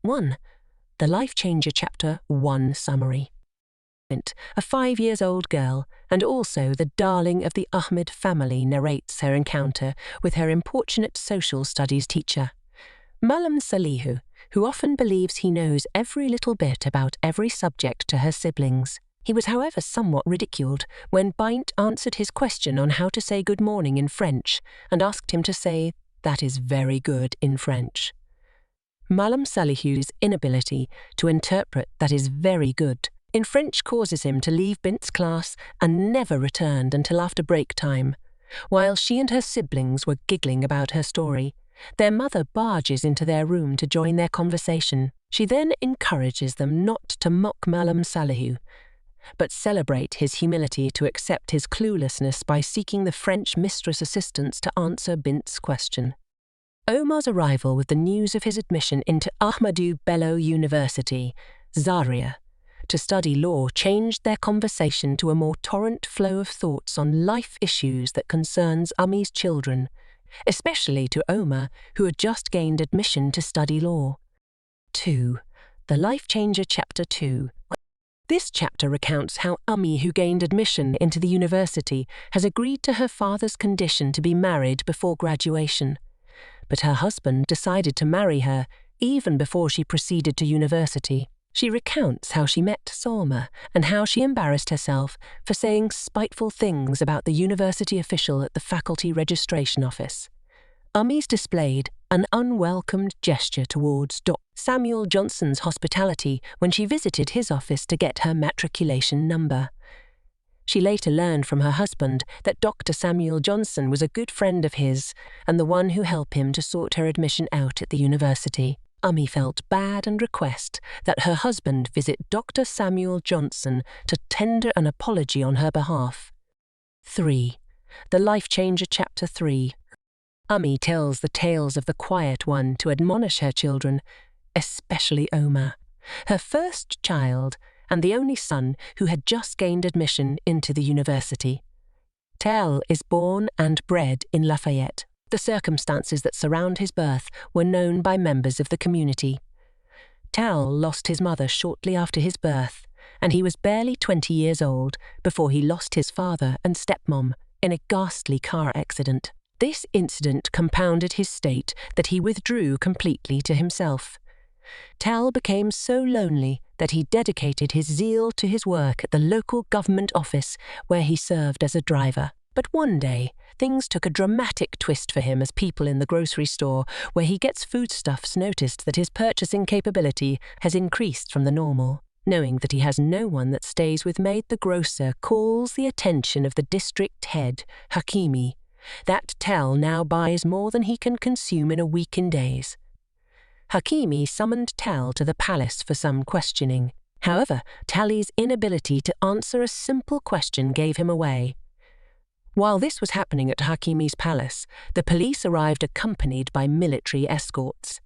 1. The Life Changer Chapter 1 Summary. A 5-year-old girl, and also the darling of the Ahmed family, narrates her encounter with her importunate social studies teacher, Malam Salihu, who often believes he knows every little bit about every subject to her siblings. He was, however, somewhat ridiculed when Bint answered his question on how to say good morning in French and asked him to say, "That is very good" in French. Malam Salihu's inability to interpret "that is very good" in French causes him to leave Bint's class and never returned until after break time. While she and her siblings were giggling about her story, their mother barges into their room to join their conversation. She then encourages them not to mock Malam Salihu, but celebrate his humility to accept his cluelessness by seeking the French mistress assistance to answer Bint's question. Omar's arrival with the news of his admission into Ahmadu Bello University, Zaria, to study law changed their conversation to a more torrent flow of thoughts on life issues that concerns Umi's children, especially to Omar, who had just gained admission to study law. 2. The Life Changer Chapter 2. This chapter recounts how Umi, who gained admission into the university, has agreed to her father's condition to be married before graduation. But her husband decided to marry her even before she proceeded to university. She recounts how she met Salma and how she embarrassed herself for saying spiteful things about the university official at the faculty registration office. Umi's displayed an unwelcomed gesture towards Dr. Samuel Johnson's hospitality when she visited his office to get her matriculation number. She later learned from her husband that Dr. Samuel Johnson was a good friend of his and the one who helped him to sort her admission out at the university. Umi felt bad and request that her husband visit Dr. Samuel Johnson to tender an apology on her behalf. 3. The Life Changer Chapter 3. Umi tells the tales of the quiet one to admonish her children, especially Omar, her first child and the only son who had just gained admission into the university. Tel is born and bred in Lafayette. The circumstances that surround his birth were known by members of the community. Tal lost his mother shortly after his birth, and he was barely 20 years old before he lost his father and stepmom in a ghastly car accident. This incident compounded his state that he withdrew completely to himself. Tal became so lonely that he dedicated his zeal to his work at the local government office where he served as a driver. But one day, things took a dramatic twist for him as people in the grocery store where he gets foodstuffs noticed that his purchasing capability has increased from the normal. Knowing that he has no one that stays with Maid the grocer calls the attention of the district head, Hakimi, that Tel now buys more than he can consume in a week in days. Hakimi summoned Tel to the palace for some questioning. However, Tali's inability to answer a simple question gave him away. While this was happening at Hakimi's palace, the police arrived accompanied by military escorts.